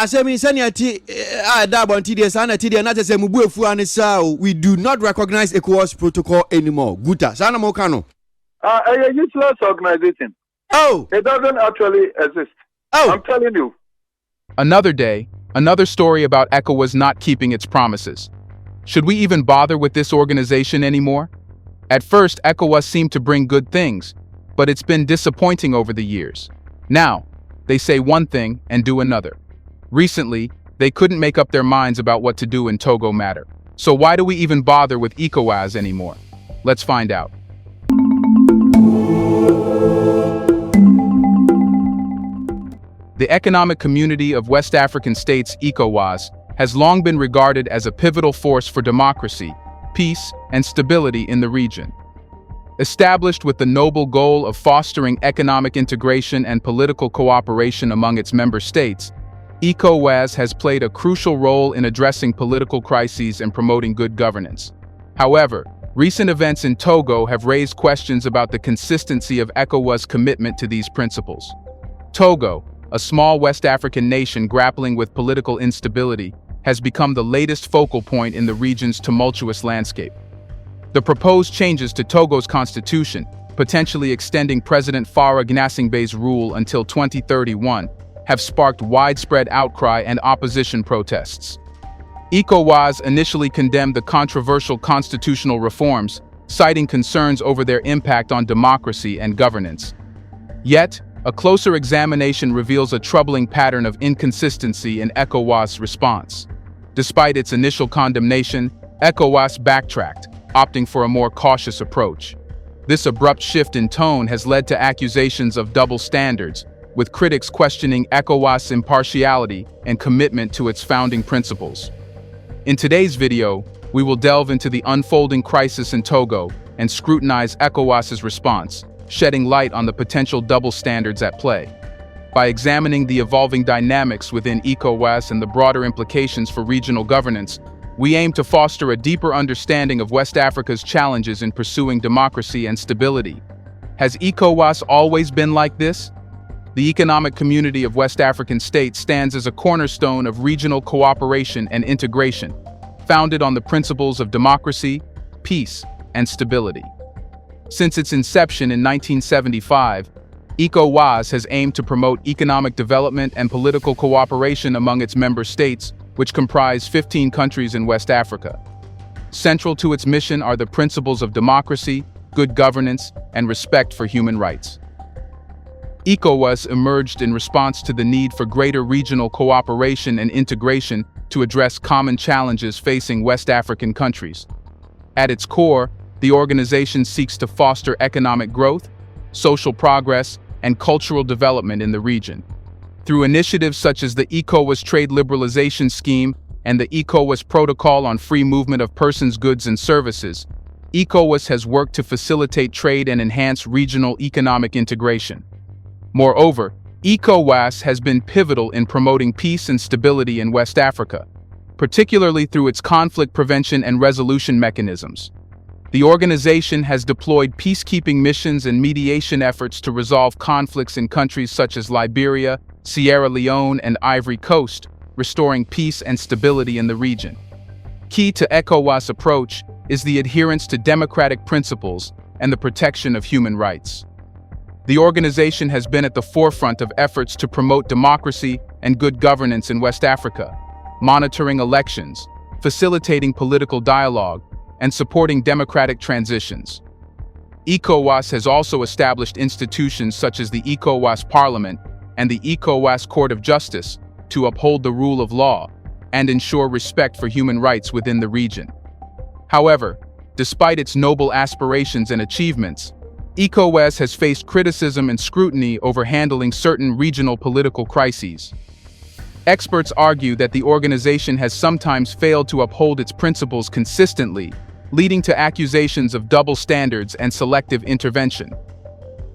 asemi seniati dabonti de sanati de na tese mubuefu anisa we do not recognize ECOWAS protocol anymore. Guta sana mo kano. A useless organization. Oh, it doesn't actually exist. Oh, I'm telling you. Another day, another story about ECOWAS not keeping its promises. Should we even bother with this organization anymore? At first, ECOWAS seemed to bring good things, but it's been disappointing over the years. Now, they say one thing and do another. Recently, they couldn't make up their minds about what to do in Togo matter. So why do we even bother with ECOWAS anymore? Let's find out. The Economic Community of West African States, ECOWAS, has long been regarded as a pivotal force for democracy, peace, and stability in the region. Established with the noble goal of fostering economic integration and political cooperation among its member states, ECOWAS has played a crucial role in addressing political crises and promoting good governance. However, recent events in Togo have raised questions about the consistency of ECOWAS' commitment to these principles. Togo, a small West African nation grappling with political instability, has become the latest focal point in the region's tumultuous landscape. The proposed changes to Togo's constitution, potentially extending President Faure Gnassingbé's rule until 2031, have sparked widespread outcry and opposition protests. ECOWAS initially condemned the controversial constitutional reforms, citing concerns over their impact on democracy and governance. Yet, a closer examination reveals a troubling pattern of inconsistency in ECOWAS' response. Despite its initial condemnation, ECOWAS backtracked, opting for a more cautious approach. This abrupt shift in tone has led to accusations of double standards, with critics questioning ECOWAS' impartiality and commitment to its founding principles. In today's video, we will delve into the unfolding crisis in Togo and scrutinize ECOWAS' response, shedding light on the potential double standards at play. By examining the evolving dynamics within ECOWAS and the broader implications for regional governance, we aim to foster a deeper understanding of West Africa's challenges in pursuing democracy and stability. Has ECOWAS always been like this? The Economic Community of West African States stands as a cornerstone of regional cooperation and integration, founded on the principles of democracy, peace, and stability. Since its inception in 1975, ECOWAS has aimed to promote economic development and political cooperation among its member states, which comprise 15 countries in West Africa. Central to its mission are the principles of democracy, good governance, and respect for human rights. ECOWAS emerged in response to the need for greater regional cooperation and integration to address common challenges facing West African countries. At its core, the organization seeks to foster economic growth, social progress, and cultural development in the region. Through initiatives such as the ECOWAS Trade Liberalization Scheme and the ECOWAS Protocol on Free Movement of Persons, Goods, and Services, ECOWAS has worked to facilitate trade and enhance regional economic integration. Moreover, ECOWAS has been pivotal in promoting peace and stability in West Africa, particularly through its conflict prevention and resolution mechanisms. The organization has deployed peacekeeping missions and mediation efforts to resolve conflicts in countries such as Liberia, Sierra Leone, and Ivory Coast, restoring peace and stability in the region. Key to ECOWAS' approach is the adherence to democratic principles and the protection of human rights. The organization has been at the forefront of efforts to promote democracy and good governance in West Africa, monitoring elections, facilitating political dialogue, and supporting democratic transitions. ECOWAS has also established institutions such as the ECOWAS Parliament and the ECOWAS Court of Justice to uphold the rule of law and ensure respect for human rights within the region. However, despite its noble aspirations and achievements, ECOWAS has faced criticism and scrutiny over handling certain regional political crises. Experts argue that the organization has sometimes failed to uphold its principles consistently, leading to accusations of double standards and selective intervention.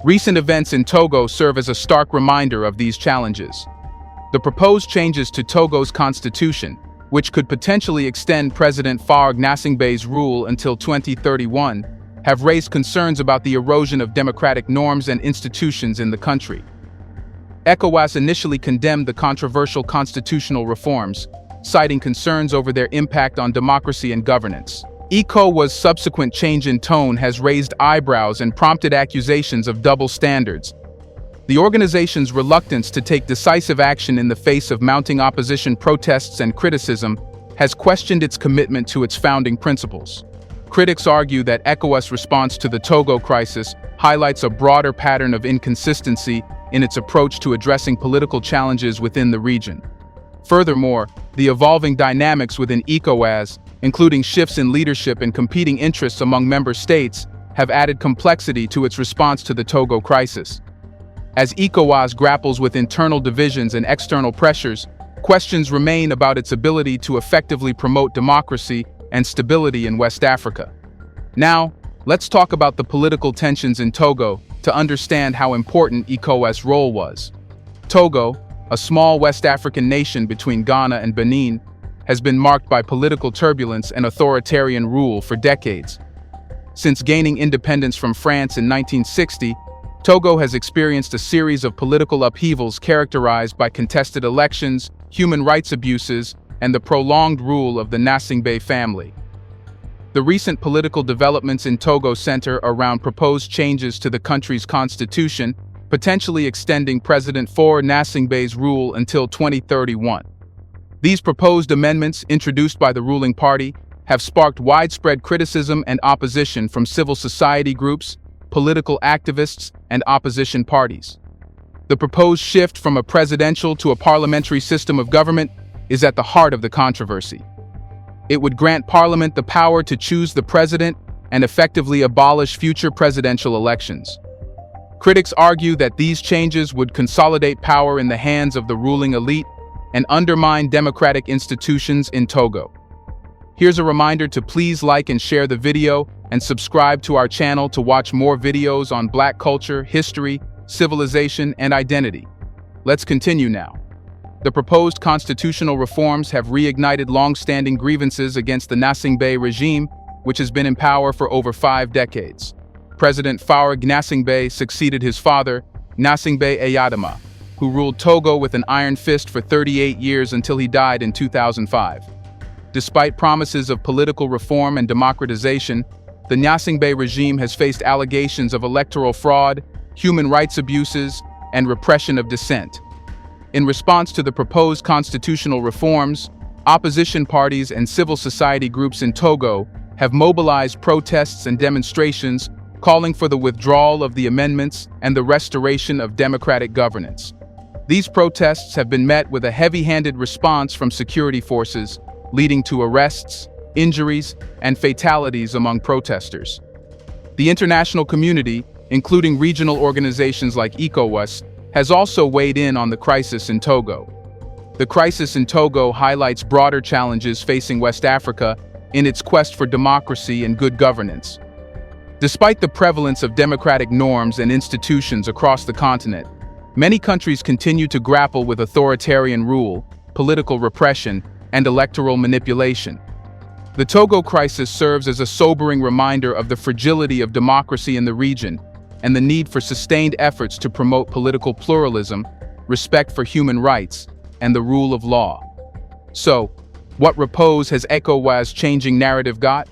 Recent events in Togo serve as a stark reminder of these challenges. The proposed changes to Togo's constitution, which could potentially extend President Faure Gnassingbé's rule until 2031, have raised concerns about the erosion of democratic norms and institutions in the country. ECOWAS initially condemned the controversial constitutional reforms, citing concerns over their impact on democracy and governance. ECOWAS' subsequent change in tone has raised eyebrows and prompted accusations of double standards. The organization's reluctance to take decisive action in the face of mounting opposition protests and criticism has questioned its commitment to its founding principles. Critics argue that ECOWAS' response to the Togo crisis highlights a broader pattern of inconsistency in its approach to addressing political challenges within the region. Furthermore, the evolving dynamics within ECOWAS, including shifts in leadership and competing interests among member states, have added complexity to its response to the Togo crisis. As ECOWAS grapples with internal divisions and external pressures, questions remain about its ability to effectively promote democracy and stability in West Africa. Now, let's talk about the political tensions in Togo to understand how important ECOWAS' role was. Togo, a small West African nation between Ghana and Benin, has been marked by political turbulence and authoritarian rule for decades. Since gaining independence from France in 1960, Togo has experienced a series of political upheavals characterized by contested elections, human rights abuses, and the prolonged rule of the Gnassingbé family. The recent political developments in Togo center around proposed changes to the country's constitution, potentially extending President Faure Gnassingbe's rule until 2031. These proposed amendments, introduced by the ruling party, have sparked widespread criticism and opposition from civil society groups, political activists, and opposition parties. The proposed shift from a presidential to a parliamentary system of government is at the heart of the controversy. It would grant Parliament the power to choose the president and effectively abolish future presidential elections. Critics argue that these changes would consolidate power in the hands of the ruling elite and undermine democratic institutions in Togo. Here's a reminder to please like and share the video and subscribe to our channel to watch more videos on Black culture, history, civilization, and identity. Let's continue now. The proposed constitutional reforms have reignited long-standing grievances against the Gnassingbé regime, which has been in power for over 5 decades. President Faure Gnassingbe succeeded his father, Gnassingbé Eyadema, who ruled Togo with an iron fist for 38 years until he died in 2005. Despite promises of political reform and democratization, the Gnassingbé regime has faced allegations of electoral fraud, human rights abuses, and repression of dissent. In response to the proposed constitutional reforms, opposition parties and civil society groups in Togo have mobilized protests and demonstrations calling for the withdrawal of the amendments and the restoration of democratic governance. These protests have been met with a heavy-handed response from security forces, leading to arrests, injuries, and fatalities among protesters. The international community, including regional organizations like ECOWAS, has also weighed in on the crisis in Togo. The crisis in Togo highlights broader challenges facing West Africa in its quest for democracy and good governance. Despite the prevalence of democratic norms and institutions across the continent, many countries continue to grapple with authoritarian rule, political repression, and electoral manipulation. The Togo crisis serves as a sobering reminder of the fragility of democracy in the region and the need for sustained efforts to promote political pluralism, respect for human rights, and the rule of law. So, what repose has ECOWAS' changing narrative got?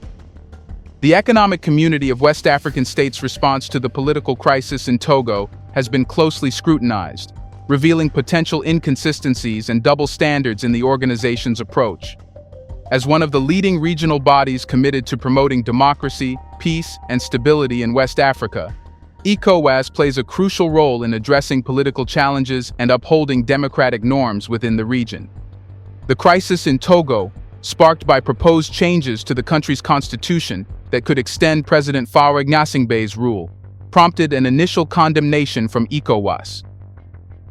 The economic community of West African states' response to the political crisis in Togo has been closely scrutinized, revealing potential inconsistencies and double standards in the organization's approach. As one of the leading regional bodies committed to promoting democracy, peace, and stability in West Africa, ECOWAS plays a crucial role in addressing political challenges and upholding democratic norms within the region. The crisis in Togo, sparked by proposed changes to the country's constitution that could extend President Faure Gnassingbe's rule, prompted an initial condemnation from ECOWAS.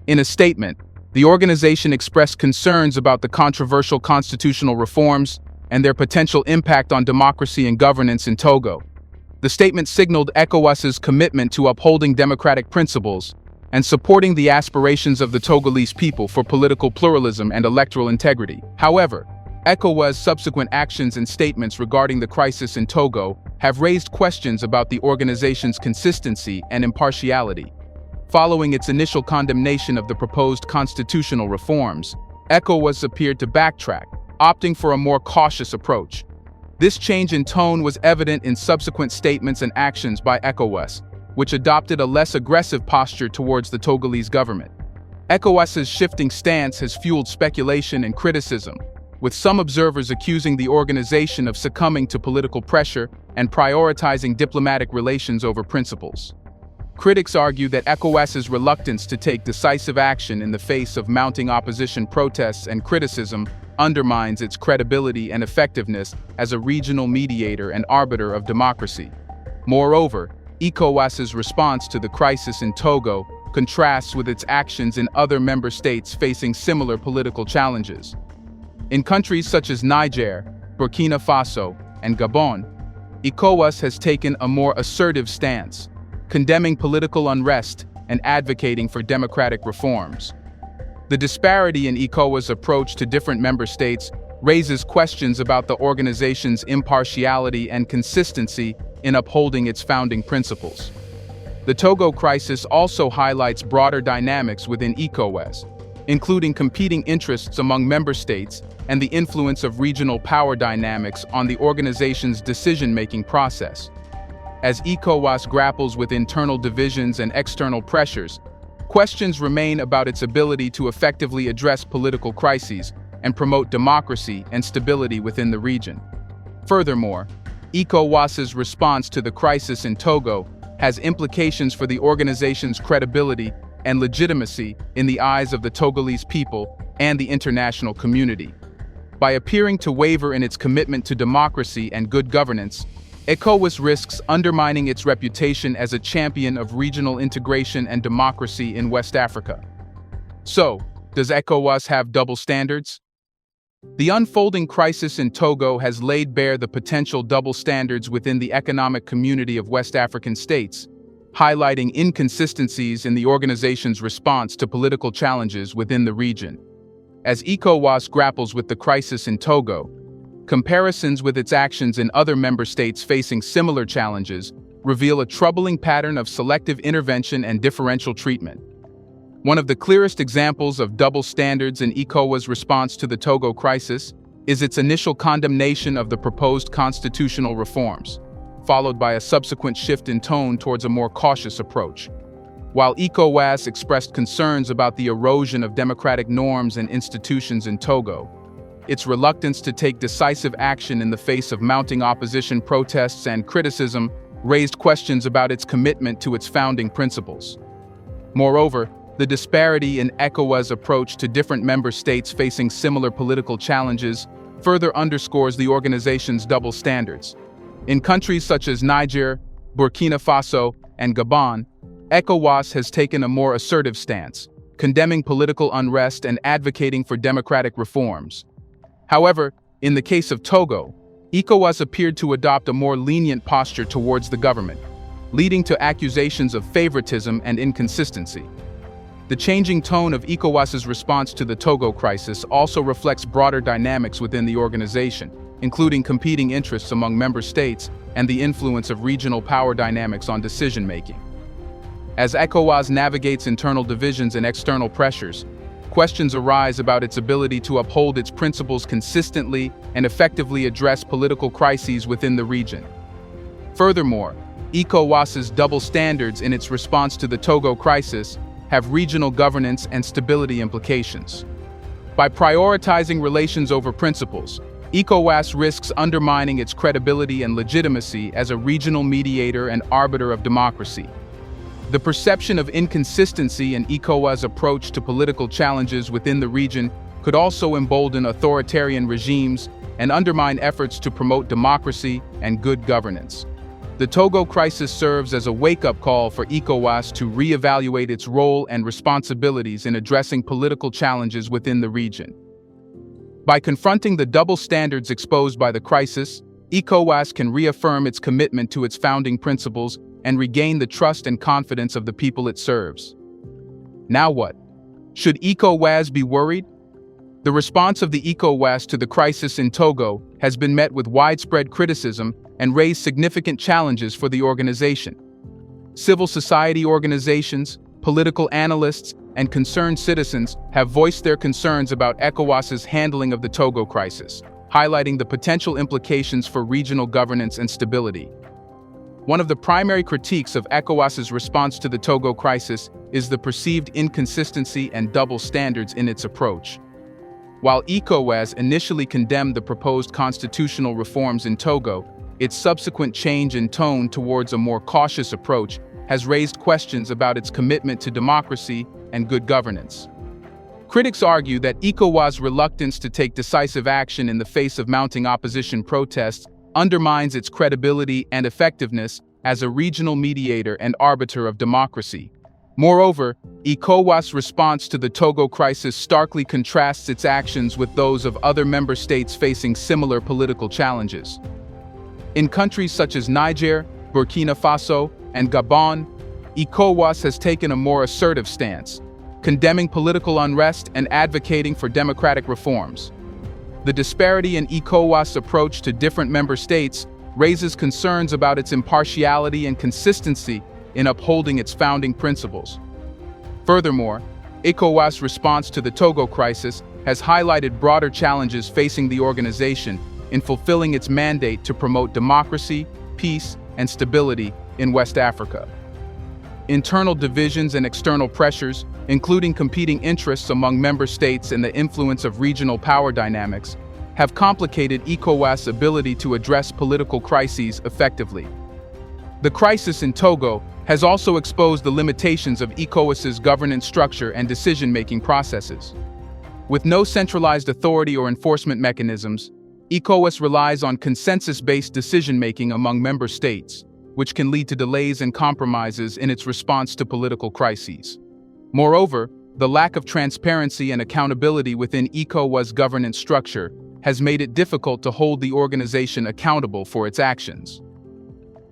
In a statement, the organization expressed concerns about the controversial constitutional reforms and their potential impact on democracy and governance in Togo. The statement signaled ECOWAS's commitment to upholding democratic principles and supporting the aspirations of the Togolese people for political pluralism and electoral integrity. However, ECOWAS's subsequent actions and statements regarding the crisis in Togo have raised questions about the organization's consistency and impartiality. Following its initial condemnation of the proposed constitutional reforms, ECOWAS appeared to backtrack, opting for a more cautious approach. This change in tone was evident in subsequent statements and actions by ECOWAS, which adopted a less aggressive posture towards the Togolese government. ECOWAS's shifting stance has fueled speculation and criticism, with some observers accusing the organization of succumbing to political pressure and prioritizing diplomatic relations over principles. Critics argue that ECOWAS's reluctance to take decisive action in the face of mounting opposition protests and criticism undermines its credibility and effectiveness as a regional mediator and arbiter of democracy. Moreover, ECOWAS's response to the crisis in Togo contrasts with its actions in other member states facing similar political challenges. In countries such as Niger, Burkina Faso, and Gabon, ECOWAS has taken a more assertive stance, condemning political unrest and advocating for democratic reforms. The disparity in ECOWAS' approach to different member states raises questions about the organization's impartiality and consistency in upholding its founding principles. The Togo crisis also highlights broader dynamics within ECOWAS, including competing interests among member states and the influence of regional power dynamics on the organization's decision-making process. As ECOWAS grapples with internal divisions and external pressures, questions remain about its ability to effectively address political crises and promote democracy and stability within the region. Furthermore, ECOWAS's response to the crisis in Togo has implications for the organization's credibility and legitimacy in the eyes of the Togolese people and the international community. By appearing to waver in its commitment to democracy and good governance, ECOWAS risks undermining its reputation as a champion of regional integration and democracy in West Africa. So, does ECOWAS have double standards? The unfolding crisis in Togo has laid bare the potential double standards within the economic community of West African states, highlighting inconsistencies in the organization's response to political challenges within the region. As ECOWAS grapples with the crisis in Togo, comparisons with its actions in other member states facing similar challenges reveal a troubling pattern of selective intervention and differential treatment. One of the clearest examples of double standards in ECOWAS' response to the Togo crisis is its initial condemnation of the proposed constitutional reforms, followed by a subsequent shift in tone towards a more cautious approach. While ECOWAS expressed concerns about the erosion of democratic norms and institutions in Togo, its reluctance to take decisive action in the face of mounting opposition protests and criticism raised questions about its commitment to its founding principles. Moreover, the disparity in ECOWAS' approach to different member states facing similar political challenges further underscores the organization's double standards. In countries such as Niger, Burkina Faso, and Gabon, ECOWAS has taken a more assertive stance, condemning political unrest and advocating for democratic reforms. However, in the case of Togo, ECOWAS appeared to adopt a more lenient posture towards the government, leading to accusations of favoritism and inconsistency. The changing tone of ECOWAS's response to the Togo crisis also reflects broader dynamics within the organization, including competing interests among member states and the influence of regional power dynamics on decision-making. As ECOWAS navigates internal divisions and external pressures, questions arise about its ability to uphold its principles consistently and effectively address political crises within the region. Furthermore, ECOWAS's double standards in its response to the Togo crisis have regional governance and stability implications. By prioritizing relations over principles, ECOWAS risks undermining its credibility and legitimacy as a regional mediator and arbiter of democracy. The perception of inconsistency in ECOWAS' approach to political challenges within the region could also embolden authoritarian regimes and undermine efforts to promote democracy and good governance. The Togo crisis serves as a wake-up call for ECOWAS to reevaluate its role and responsibilities in addressing political challenges within the region. By confronting the double standards exposed by the crisis, ECOWAS can reaffirm its commitment to its founding principles and regain the trust and confidence of the people it serves. Now what? Should ECOWAS be worried? The response of the ECOWAS to the crisis in Togo has been met with widespread criticism and raised significant challenges for the organization. Civil society organizations, political analysts, and concerned citizens have voiced their concerns about ECOWAS's handling of the Togo crisis, highlighting the potential implications for regional governance and stability. One of the primary critiques of ECOWAS's response to the Togo crisis is the perceived inconsistency and double standards in its approach. While ECOWAS initially condemned the proposed constitutional reforms in Togo, its subsequent change in tone towards a more cautious approach has raised questions about its commitment to democracy and good governance. Critics argue that ECOWAS' reluctance to take decisive action in the face of mounting opposition protests undermines its credibility and effectiveness as a regional mediator and arbiter of democracy. Moreover, ECOWAS' response to the Togo crisis starkly contrasts its actions with those of other member states facing similar political challenges. In countries such as Niger, Burkina Faso, and Gabon, ECOWAS has taken a more assertive stance, condemning political unrest and advocating for democratic reforms. The disparity in ECOWAS' approach to different member states raises concerns about its impartiality and consistency in upholding its founding principles. Furthermore, ECOWAS' response to the Togo crisis has highlighted broader challenges facing the organization in fulfilling its mandate to promote democracy, peace, and stability in West Africa. Internal divisions and external pressures, including competing interests among member states and the influence of regional power dynamics, have complicated ECOWAS' ability to address political crises effectively. The crisis in Togo has also exposed the limitations of ECOWAS's governance structure and decision-making processes. With no centralized authority or enforcement mechanisms, ECOWAS relies on consensus-based decision-making among member states, which can lead to delays and compromises in its response to political crises. Moreover, the lack of transparency and accountability within ECOWAS' governance structure has made it difficult to hold the organization accountable for its actions.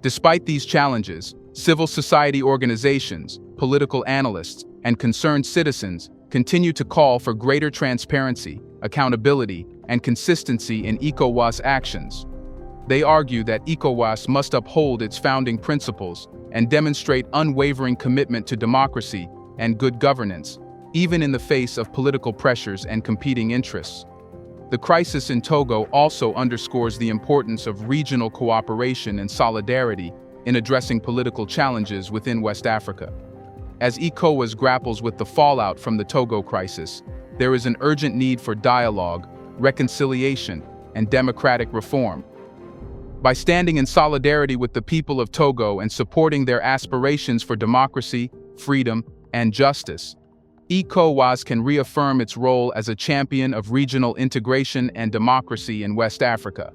Despite these challenges, civil society organizations, political analysts, and concerned citizens continue to call for greater transparency, accountability, and consistency in ECOWAS actions. They argue that ECOWAS must uphold its founding principles and demonstrate unwavering commitment to democracy and good governance, even in the face of political pressures and competing interests. The crisis in Togo also underscores the importance of regional cooperation and solidarity in addressing political challenges within West Africa. As ECOWAS grapples with the fallout from the Togo crisis, there is an urgent need for dialogue, reconciliation, and democratic reform. By standing in solidarity with the people of Togo and supporting their aspirations for democracy, freedom, and justice, ECOWAS can reaffirm its role as a champion of regional integration and democracy in West Africa.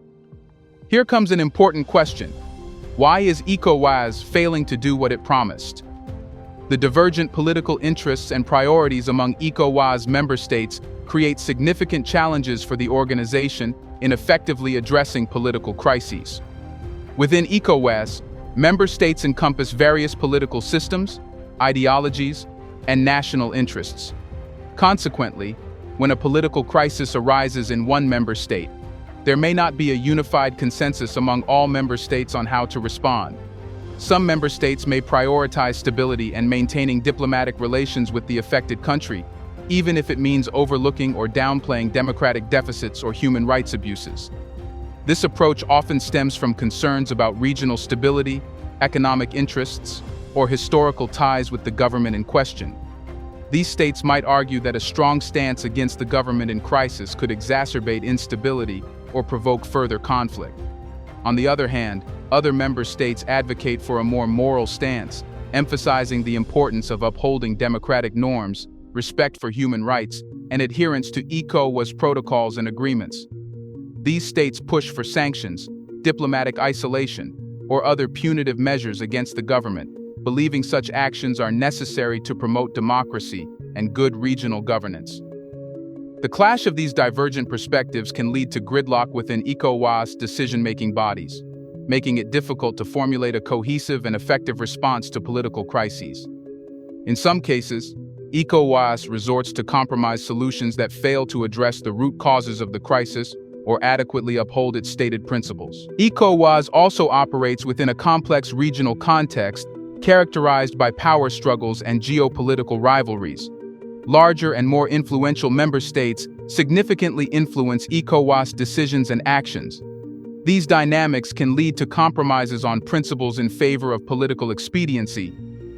Here comes an important question. Why is ECOWAS failing to do what it promised? The divergent political interests and priorities among ECOWAS member states create significant challenges for the organization in effectively addressing political crises. Within ECOWAS, member states encompass various political systems, ideologies, and national interests. Consequently, when a political crisis arises in one member state, there may not be a unified consensus among all member states on how to respond. Some member states may prioritize stability and maintaining diplomatic relations with the affected country, even if it means overlooking or downplaying democratic deficits or human rights abuses. This approach often stems from concerns about regional stability, economic interests, or historical ties with the government in question. These states might argue that a strong stance against the government in crisis could exacerbate instability or provoke further conflict. On the other hand, other member states advocate for a more moral stance, emphasizing the importance of upholding democratic norms, respect for human rights, and adherence to ECOWAS protocols and agreements. These states push for sanctions, diplomatic isolation, or other punitive measures against the government, believing such actions are necessary to promote democracy and good regional governance. The clash of these divergent perspectives can lead to gridlock within ECOWAS decision-making bodies, making it difficult to formulate a cohesive and effective response to political crises. In some cases, ECOWAS resorts to compromise solutions that fail to address the root causes of the crisis or adequately uphold its stated principles. ECOWAS also operates within a complex regional context, characterized by power struggles and geopolitical rivalries. Larger and more influential member states significantly influence ECOWAS decisions and actions. These dynamics can lead to compromises on principles in favor of political expediency,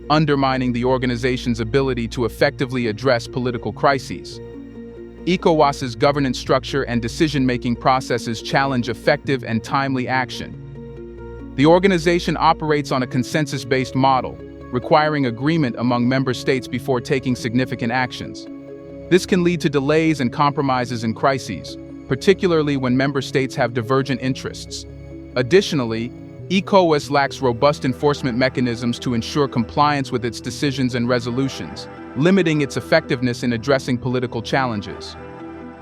undermining the organization's ability to effectively address political crises. ECOWAS's governance structure and decision-making processes challenge effective and timely action. The organization operates on a consensus-based model, requiring agreement among member states before taking significant actions. This can lead to delays and compromises in crises, particularly when member states have divergent interests. Additionally, ECOWAS lacks robust enforcement mechanisms to ensure compliance with its decisions and resolutions, limiting its effectiveness in addressing political challenges.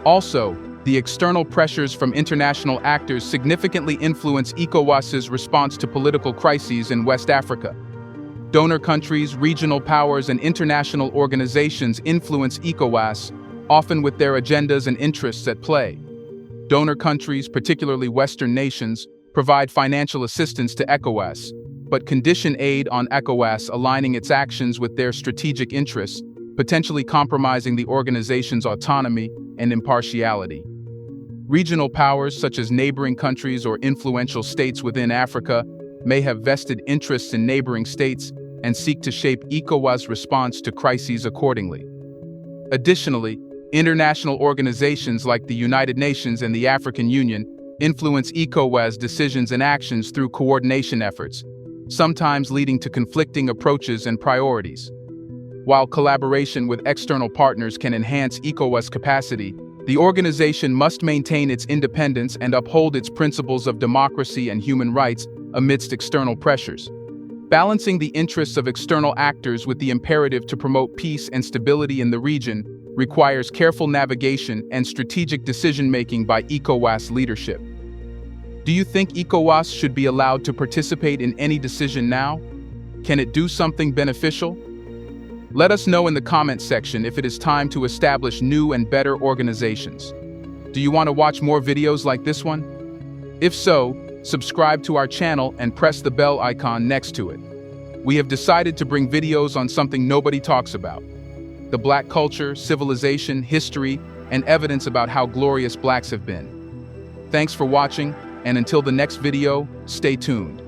Also, the external pressures from international actors significantly influence ECOWAS's response to political crises in West Africa. Donor countries, regional powers, and international organizations influence ECOWAS, often with their agendas and interests at play. Donor countries, particularly Western nations, provide financial assistance to ECOWAS, but condition aid on ECOWAS aligning its actions with their strategic interests, potentially compromising the organization's autonomy and impartiality. Regional powers, such as neighboring countries or influential states within Africa, may have vested interests in neighboring states and seek to shape ECOWAS' response to crises accordingly. Additionally, international organizations like the United Nations and the African Union influence ECOWAS decisions and actions through coordination efforts, sometimes leading to conflicting approaches and priorities. While collaboration with external partners can enhance ECOWAS capacity, the organization must maintain its independence and uphold its principles of democracy and human rights amidst external pressures. Balancing the interests of external actors with the imperative to promote peace and stability in the region requires careful navigation and strategic decision-making by ECOWAS leadership. Do you think ECOWAS should be allowed to participate in any decision now? Can it do something beneficial? Let us know in the comment section if it is time to establish new and better organizations. Do you want to watch more videos like this one? If so, subscribe to our channel and press the bell icon next to it. We have decided to bring videos on something nobody talks about: the Black culture, civilization, history, and evidence about how glorious Blacks have been. Thanks for watching, and until the next video, stay tuned.